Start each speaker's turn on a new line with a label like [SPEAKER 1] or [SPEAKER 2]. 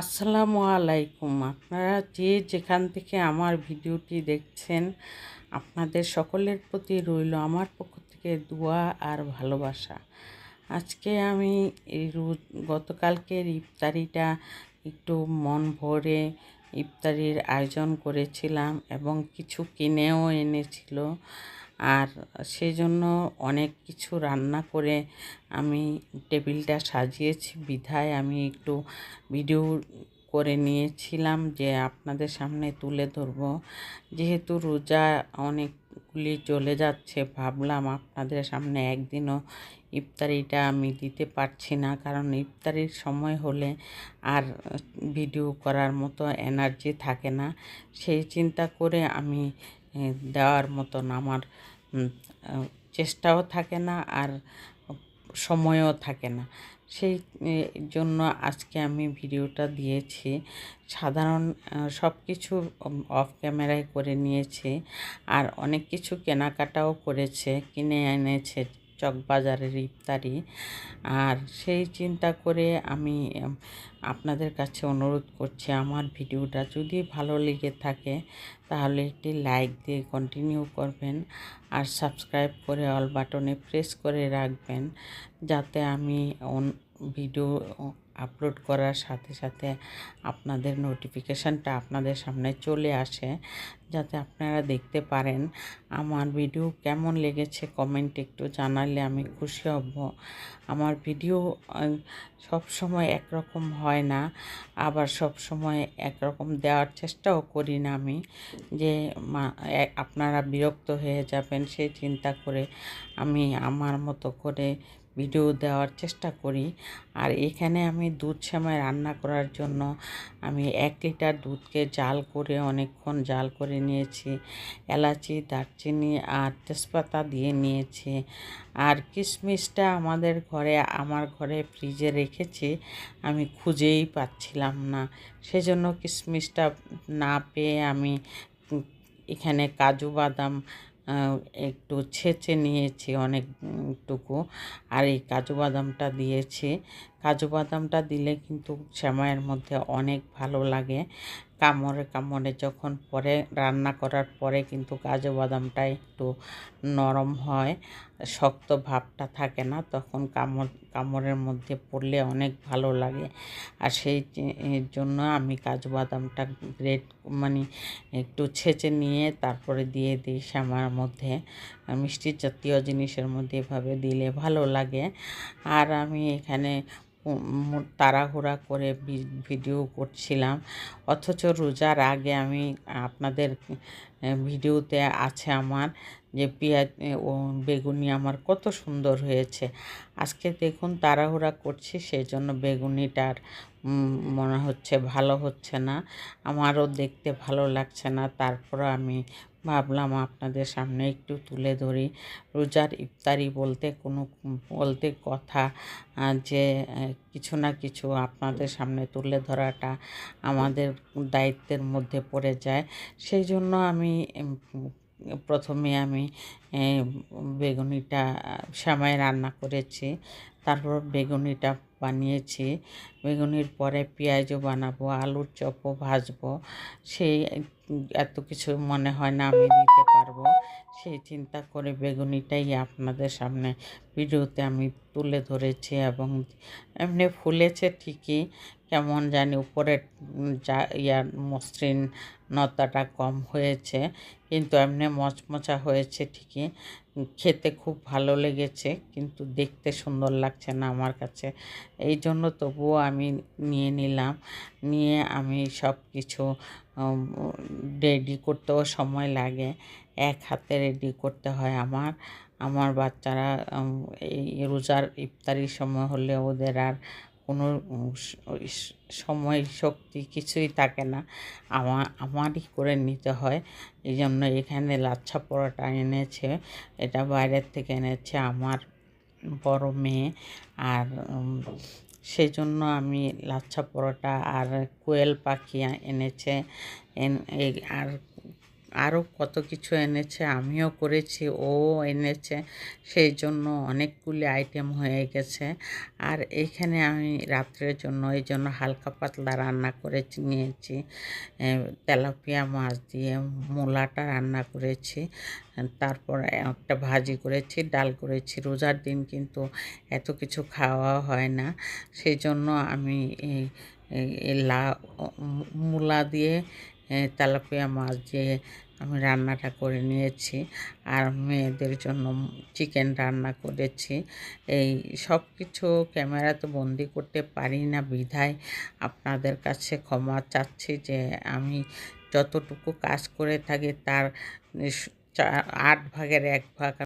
[SPEAKER 1] আসসালামু আলাইকুম। আপনারা যে যেখান থেকে আমার ভিডিওটি দেখছেন, আপনাদের সকলের প্রতি রইল আমার পক্ষ থেকে দোয়া আর ভালোবাসা। আজকে আমি এই গতকালকের ইফতারিটা একটু মন ভরে ইফতারির আয়োজন করেছিলাম এবং কিছু কিনেও এনেছিল। আর সেই জন্য অনেক কিছু রান্না করে আমি টেবিলটা সাজিয়েছি বিধায় আমি একটু ভিডিও করে নিয়েছিলাম যে আপনাদের সামনে তুলে ধরবো। যেহেতু রোজা অনেকগুলি চলে যাচ্ছে, ভাবলাম আপনাদের সামনে একদিনও ইফতারিটা আমি দিতে পারছি না, কারণ ইফতারির সময় হলে আর ভিডিও করার মতো এনার্জি থাকে না। সেই চিন্তা করে আমি দেওয়ার মতন আমার চেষ্টাও থাকে না আর সময়ও থাকে না। সেই জন্য আজকে আমি ভিডিওটা দিয়েছি। সাধারণ সব কিছু অফ ক্যামেরায় করে নিয়েছি, আর অনেক কিছু কেনাকাটাও কিনে এনেছে চকবাজারের ইফতারি। আর সেই চিন্তা করে আমি আপনাদের কাছে অনুরোধ করছি, আমার ভিডিওটা যদি ভালো লেগে থাকে তাহলে একটি লাইক দিয়ে কন্টিনিউ করবেন আর সাবস্ক্রাইব করে অল বাটনে প্রেস করে রাখবেন, যাতে আমি ভিডিও আপলোড করার সাথে সাথে আপনাদের নোটিফিকেশানটা আপনাদের সামনে চলে আসে, যাতে আপনারা দেখতে পারেন। আমার ভিডিও কেমন লেগেছে কমেন্ট একটু জানালে আমি খুশি হব। আমার ভিডিও সব সময় একরকম হয় না, আবার সব সময় একরকম দেওয়ার চেষ্টাও করি না আমি, যে আপনারা বিরক্ত হয়ে যাবেন সেই চিন্তা করে আমি আমার মতো করে ভিডিও দেওয়ার চেষ্টা করি। আর এখানে আমি দুধ সেমাই রান্না করার জন্য আমি 1 লিটার দুধকে অনেকক্ষণ জাল করে নিয়েছি। এলাচি, দারচিনি আর তেজপাতা দিয়ে নিয়েছি। আর কিশমিশটা আমার ঘরে ফ্রিজে রেখেছি, আমি খুঁজেই পাচ্ছিলাম না, সেজন্য কিশমিশটা না পেয়ে আমি এখানে কাজু বাদাম একটু ছেঁচে নিয়েছি অনেকটুকু, আর এই কাজু বাদামটা দিয়েছি। কাজু বাদামটা দিলে কিন্তু সেমাইয়ের মধ্যে অনেক ভালো লাগে। কামড়ে কামড়ে যখন পরে রান্না করার পরে কিন্তু কাজু বাদামটা একটু নরম হয়, শক্ত ভাবটা থাকে না, তখন কামড়ের মধ্যে পড়লে অনেক ভালো লাগে। আর সেই জন্য আমি কাজু বাদামটা একটু ছেঁচে নিয়ে তারপরে দিয়ে দিই সেমাইয়ের মধ্যে। মিষ্টি জাতীয় জিনিসের মধ্যে এভাবে দিলে ভালো লাগে। আর আমি এখানে তাড়াহুড়া করে ভিডিও করছিলাম, অথচ রোজার আগে আমি আপনাদের ভিডিওতে আছে আমার যে পেঁয়াজ ও বেগুনি আমার কত সুন্দর হয়েছে। আজকে দেখুন তাড়াহুড়া করছি, সেই জন্য বেগুনিটার মনে হচ্ছে ভালো হচ্ছে না, আমারও দেখতে ভালো লাগছে না। তারপর আমি ভাবলাম আপনাদের সামনে একটু তুলে ধরি। রোজার ইফতারি বলতে কথা যে কিছু না কিছু আপনাদের সামনে তুলে ধরাটা আমাদের দায়িত্বের মধ্যে পড়ে যায়। সেই জন্য আমি প্রথমে আমি বেগুনিটা সেমাই রান্না করেছি, তারপর বেগুনিটা বানিয়েছি। বেগুনির পরে পেঁয়াজও বানাবো, আলুর চপও ভাজবো। সেই এত কিছু মনে হয় না আমি দিতে পারবো, সেই চিন্তা করে বেগুনিটাই আপনাদের সামনে ভিডিওতে আমি তুলে ধরেছি। এবং এমনি ফুলেছে ঠিকই, কেমন জানি উপরের মসৃণতাটা কম হয়েছে, কিন্তু এমনি মচমচা হয়েছে ঠিকই। খেতে খুব ভালো লেগেছে, কিন্তু দেখতে সুন্দর লাগছে না আমার কাছে। এই জন্য তবুও আমি নিয়ে নিলাম। নিয়ে আমি সব কিছু রেডি করতেও সময় লাগে, এক হাতে রেডি করতে হয় আমার বাচ্চারা এই রোজার ইফতারির সময় হলে ওদের আর কোনো সময় শক্তি কিছুই থাকে না, আমারই করে নিতে হয়। এই জন্য এখানে লাচ্ছা পরোটা এনেছে, এটা বাইরের থেকে এনেছে আমার বড় মেয়ে। আর সেই জন্য আমি লাচ্ছা পরোটা আর কোয়েল পাখি এনেছে। আর আরও কত কিছু এনেছে, আমিও করেছি, ও এনেছে, সেই জন্য অনেকগুলি আইটেম হয়ে গেছে। আর এইখানে আমি রাত্রের জন্য এই জন্য হালকা পাতলা রান্না করে নিয়েছি। তেলাপিয়া মাছ দিয়ে মূলাটা রান্না করেছি, তারপর একটা ভাজি করেছি, ডাল করেছি। রোজার দিন কিন্তু এত কিছু খাওয়া হয় না, সেই জন্য আমি এই মূলা দিয়ে তেলাপিয়া মাছ দিয়ে আমি রান্নাটা করে নিয়েছি। আর মেয়েদের জন্য চিকেন রান্না করেছি। এই সব কিছু ক্যামেরাতে বন্দি করতে পারি না বিধায় আপনাদের কাছে ক্ষমা চাচ্ছি যে আমি যতটুকু কাজ করে থাকি তার 8 ভাগের 1 ভাগ